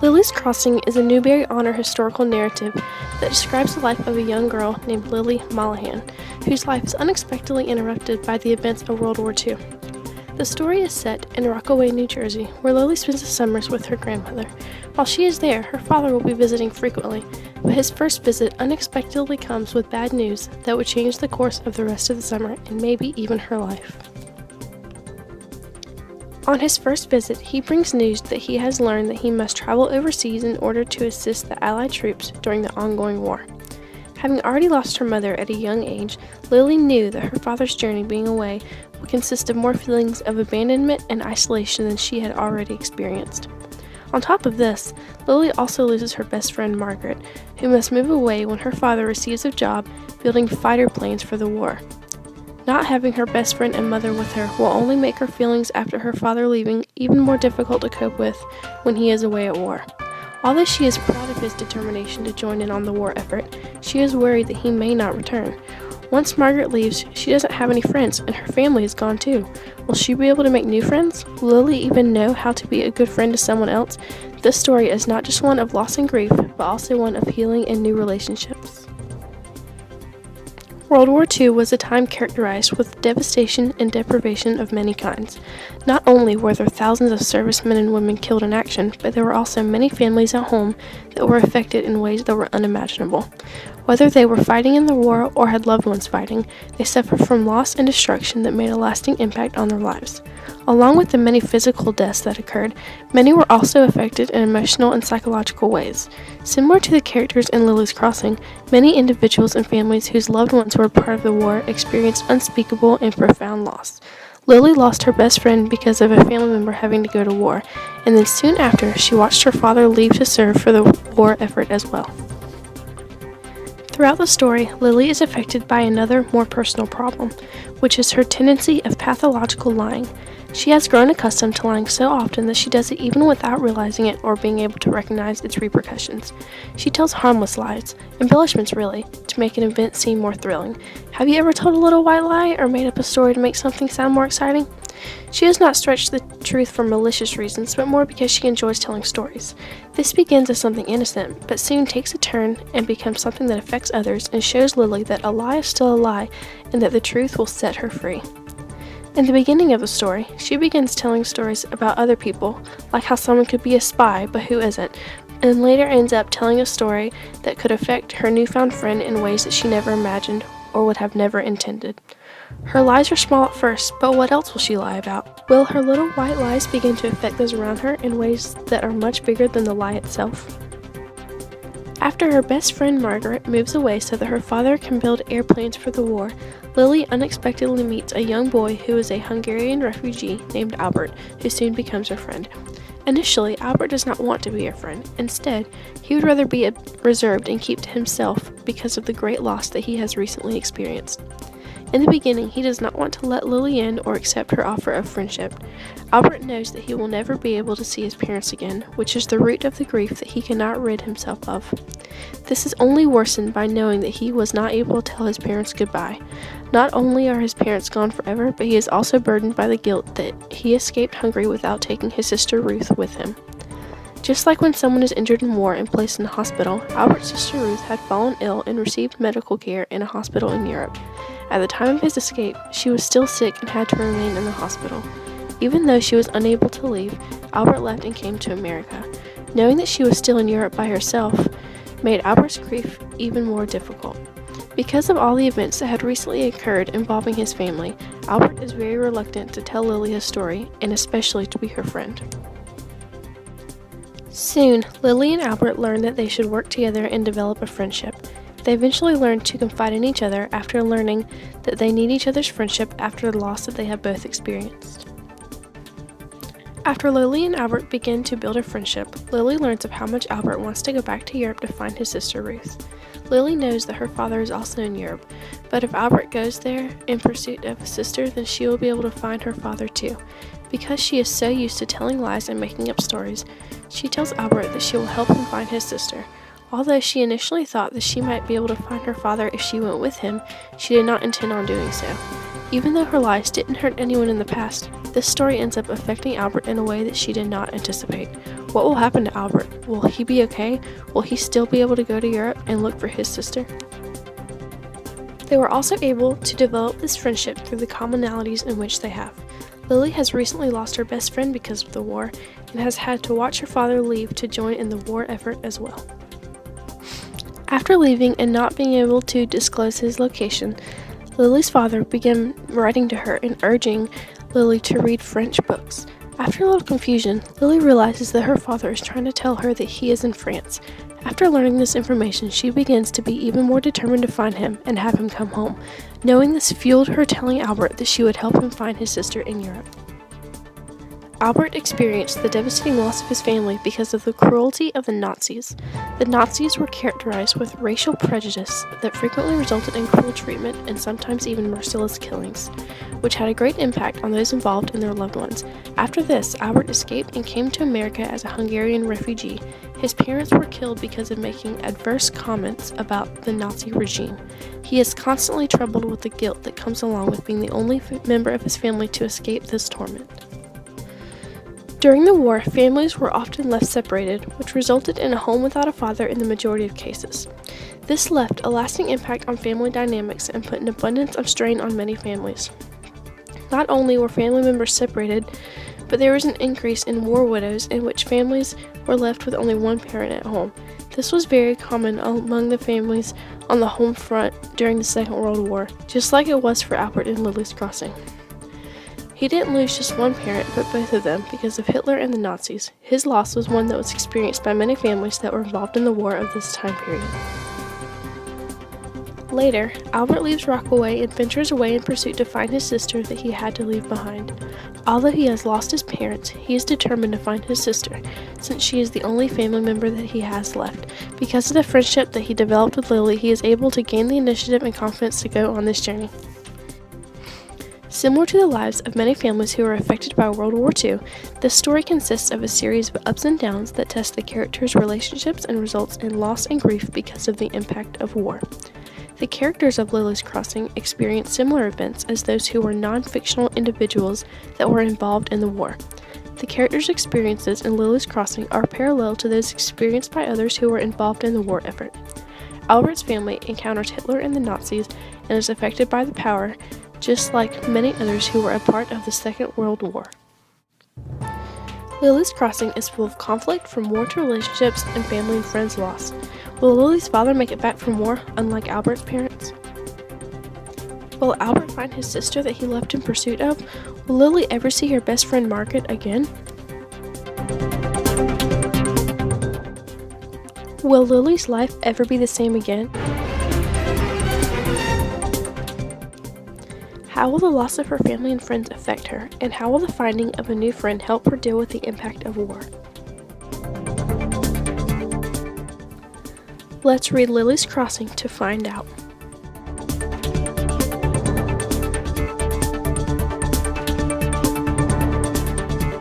Lily's Crossing is a Newbery Honor historical narrative that describes the life of a young girl named Lily Mollahan, whose life is unexpectedly interrupted by the events of World War II. The story is set in Rockaway, New Jersey, where Lily spends the summers with her grandmother. While she is there, her father will be visiting frequently, but his first visit unexpectedly comes with bad news that would change the course of the rest of the summer and maybe even her life. On his first visit, he brings news that he has learned that he must travel overseas in order to assist the Allied troops during the ongoing war. Having already lost her mother at a young age, Lily knew that her father's journey being away would consist of more feelings of abandonment and isolation than she had already experienced. On top of this, Lily also loses her best friend Margaret, who must move away when her father receives a job building fighter planes for the war. Not having her best friend and mother with her will only make her feelings after her father leaving even more difficult to cope with when he is away at war. Although she is proud of his determination to join in on the war effort, she is worried that he may not return. Once Margaret leaves, she doesn't have any friends, and her family is gone too. Will she be able to make new friends? Will Lily even know how to be a good friend to someone else? This story is not just one of loss and grief, but also one of healing and new relationships. World War II was a time characterized with devastation and deprivation of many kinds. Not only were there thousands of servicemen and women killed in action, but there were also many families at home that were affected in ways that were unimaginable. Whether they were fighting in the war or had loved ones fighting, they suffered from loss and destruction that made a lasting impact on their lives. Along with the many physical deaths that occurred, many were also affected in emotional and psychological ways. Similar to the characters in Lily's Crossing, many individuals and families whose loved ones were part of the war experienced unspeakable and profound loss. Lily lost her best friend because of a family member having to go to war, and then soon after, she watched her father leave to serve for the war effort as well. Throughout the story, Lily is affected by another, more personal problem, which is her tendency of pathological lying. She has grown accustomed to lying so often that she does it even without realizing it or being able to recognize its repercussions. She tells harmless lies, embellishments really, to make an event seem more thrilling. Have you ever told a little white lie or made up a story to make something sound more exciting? She does not stretch the truth for malicious reasons, but more because she enjoys telling stories. This begins as something innocent, but soon takes a turn and becomes something that affects others and shows Lily that a lie is still a lie and that the truth will set her free. In the beginning of the story, she begins telling stories about other people, like how someone could be a spy but who isn't, and later ends up telling a story that could affect her newfound friend in ways that she never imagined or would have never intended. Her lies are small at first, but what else will she lie about? Will her little white lies begin to affect those around her in ways that are much bigger than the lie itself? After her best friend Margaret moves away so that her father can build airplanes for the war, Lily unexpectedly meets a young boy who is a Hungarian refugee named Albert, who soon becomes her friend. Initially, Albert does not want to be her friend. Instead, he would rather be reserved and keep to himself because of the great loss that he has recently experienced. In the beginning, he does not want to let Lily in or accept her offer of friendship. Albert knows that he will never be able to see his parents again, which is the root of the grief that he cannot rid himself of. This is only worsened by knowing that he was not able to tell his parents goodbye. Not only are his parents gone forever, but he is also burdened by the guilt that he escaped Hungary without taking his sister Ruth with him. Just like when someone is injured in war and placed in a hospital, Albert's sister Ruth had fallen ill and received medical care in a hospital in Europe. At the time of his escape, she was still sick and had to remain in the hospital. Even though she was unable to leave, Albert left and came to America. Knowing that she was still in Europe by herself made Albert's grief even more difficult. Because of all the events that had recently occurred involving his family, Albert is very reluctant to tell Lily his story, and especially to be her friend. Soon, Lily and Albert learn that they should work together and develop a friendship. They eventually learn to confide in each other after learning that they need each other's friendship after the loss that they have both experienced. After Lily and Albert begin to build a friendship, Lily learns of how much Albert wants to go back to Europe to find his sister Ruth. Lily knows that her father is also in Europe, but if Albert goes there in pursuit of a sister, then she will be able to find her father too. Because she is so used to telling lies and making up stories, she tells Albert that she will help him find his sister. Although she initially thought that she might be able to find her father if she went with him, she did not intend on doing so. Even though her lies didn't hurt anyone in the past, this story ends up affecting Albert in a way that she did not anticipate. What will happen to Albert? Will he be okay? Will he still be able to go to Europe and look for his sister? They were also able to develop this friendship through the commonalities in which they have. Lily has recently lost her best friend because of the war and has had to watch her father leave to join in the war effort as well. After leaving and not being able to disclose his location, Lily's father began writing to her and urging Lily to read French books. After a little confusion, Lily realizes that her father is trying to tell her that he is in France. After learning this information, she begins to be even more determined to find him and have him come home. Knowing this fueled her telling Albert that she would help him find his sister in Europe. Albert experienced the devastating loss of his family because of the cruelty of the Nazis. The Nazis were characterized with racial prejudice that frequently resulted in cruel treatment and sometimes even merciless killings, which had a great impact on those involved and their loved ones. After this, Albert escaped and came to America as a Hungarian refugee. His parents were killed because of making adverse comments about the Nazi regime. He is constantly troubled with the guilt that comes along with being the only member of his family to escape this torment. During the war, families were often left separated, which resulted in a home without a father in the majority of cases. This left a lasting impact on family dynamics and put an abundance of strain on many families. Not only were family members separated, but there was an increase in war widows in which families were left with only one parent at home. This was very common among the families on the home front during the Second World War, just like it was for Albert in Lily's Crossing. He didn't lose just one parent, but both of them, because of Hitler and the Nazis. His loss was one that was experienced by many families that were involved in the war of this time period. Later, Albert leaves Rockaway and ventures away in pursuit to find his sister that he had to leave behind. Although he has lost his parents, he is determined to find his sister, since she is the only family member that he has left. Because of the friendship that he developed with Lily, he is able to gain the initiative and confidence to go on this journey. Similar to the lives of many families who were affected by World War II, this story consists of a series of ups and downs that test the characters' relationships and results in loss and grief because of the impact of war. The characters of Lily's Crossing experience similar events as those who were non-fictional individuals that were involved in the war. The characters' experiences in Lily's Crossing are parallel to those experienced by others who were involved in the war effort. Albert's family encounters Hitler and the Nazis and is affected by the power, just like many others who were a part of the Second World War. Lily's Crossing is full of conflict from war to relationships and family and friends lost. Will Lily's father make it back from war, unlike Albert's parents? Will Albert find his sister that he left in pursuit of? Will Lily ever see her best friend Margaret again? Will Lily's life ever be the same again? How will the loss of her family and friends affect her, and how will the finding of a new friend help her deal with the impact of war? Let's read Lily's Crossing to find out.